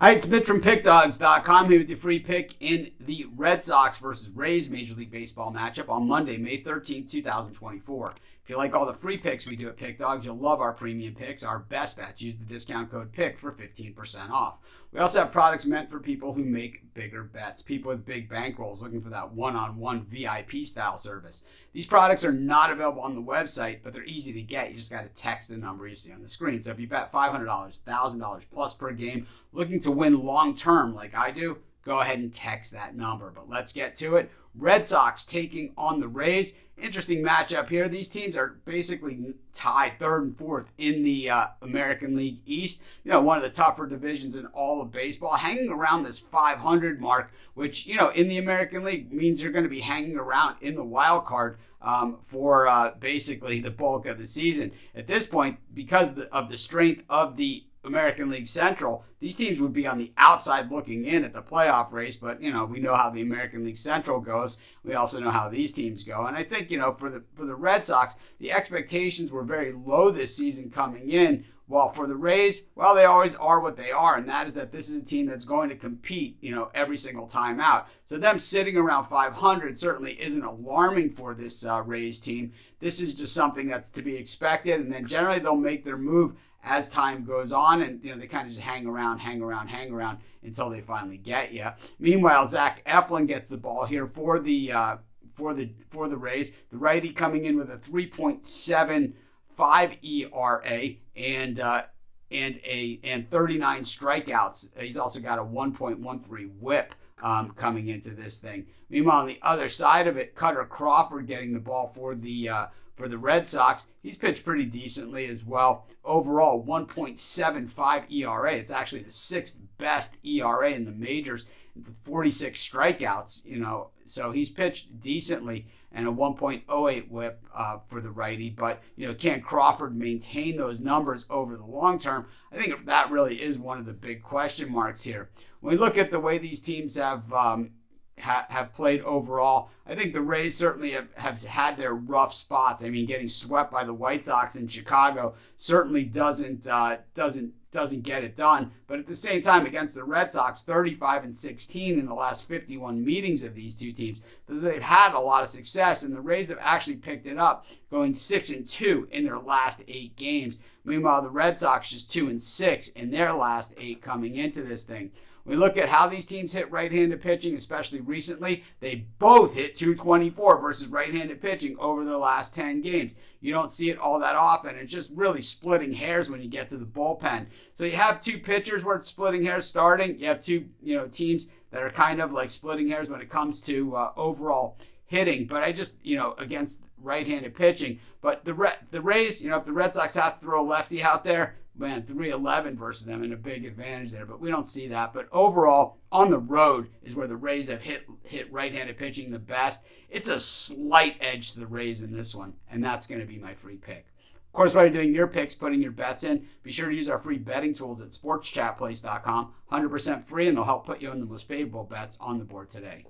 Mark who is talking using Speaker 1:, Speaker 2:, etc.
Speaker 1: Hi, it's Mitch from Pickdawgz.com here with your free pick in the Red Sox versus Rays Major League Baseball matchup on Monday, May 13th, 2024. If you like all the free picks we do at Pickdawgz, you'll love our premium picks, our best bets. Use the discount code PICK for 15% off. We also have products meant for people who make bigger bets, people with big bankrolls looking for that one-on-one VIP style service. These products are not available on the website, but they're easy to get. You just got to text the number you see on the screen. So if you bet $500, $1,000 plus per game, looking to win long-term like I do, go ahead and text that number. But let's get to it. Red Sox taking on the Rays. Interesting matchup here. These teams are basically tied third and fourth in the American League East. You know, one of the tougher divisions in all of baseball, hanging around this 500 mark, which, you know, in the American League means you're going to be hanging around in the wild card for basically the bulk of the season. At this point, because of the strength of the American League Central, these teams would be on the outside looking in at the playoff race, but, you know, we know how the American League Central goes. We also know how these teams go. And I think, you know, for the Red Sox, the expectations were very low this season coming in, while for the Rays, well, they always are what they are, and that is that this is a team that's going to compete, you know, every single time out. So them sitting around 500 certainly isn't alarming for this Rays team. This is just something that's to be expected, and then generally they'll make their move as time goes on, and you know they kind of just hang around until they finally get you. Meanwhile, Zach Eflin gets the ball here for the Rays. The righty coming in with a 3.75 ERA and 39 strikeouts. He's also got a 1.13 WHIP coming into this thing. Meanwhile, on the other side of it, Cutter Crawford getting the ball for the Red Sox. He's pitched pretty decently as well. Overall, 1.75 ERA. It's actually the sixth best ERA in the majors, 46 strikeouts, you know, so he's pitched decently, and a 1.08 whip for the righty. But, you know, can Crawford maintain those numbers over the long term? I think that really is one of the big question marks here. When we look at the way these teams have played overall, I think the Rays certainly have had their rough spots. I mean, getting swept by the White Sox in Chicago certainly doesn't get it done. But at the same time, against the Red Sox, 35-16 in the last 51 meetings of these two teams. They've had a lot of success, and the Rays have actually picked it up, going 6-2 in their last 8 games. Meanwhile, the Red Sox just 2-6 in their last 8 coming into this thing. We look at how these teams hit right-handed pitching, especially recently. They both hit .224 versus right-handed pitching over their last 10 games. You don't see it all that often. It's just really splitting hairs when you get to the bullpen. So you have two pitchers where it's splitting hairs starting. You have two, you know, teams that are kind of like splitting hairs when it comes to overall hitting. But I just, you know, against right-handed pitching. But the Rays, you know, if the Red Sox have to throw a lefty out there, man, 3-11 versus them, and a big advantage there. But we don't see that. But overall, on the road is where the Rays have hit right-handed pitching the best. It's a slight edge to the Rays in this one, and that's going to be my free pick. Of course, while you're doing your picks, putting your bets in, be sure to use our free betting tools at sportschatplace.com. 100% free, and they'll help put you in the most favorable bets on the board today.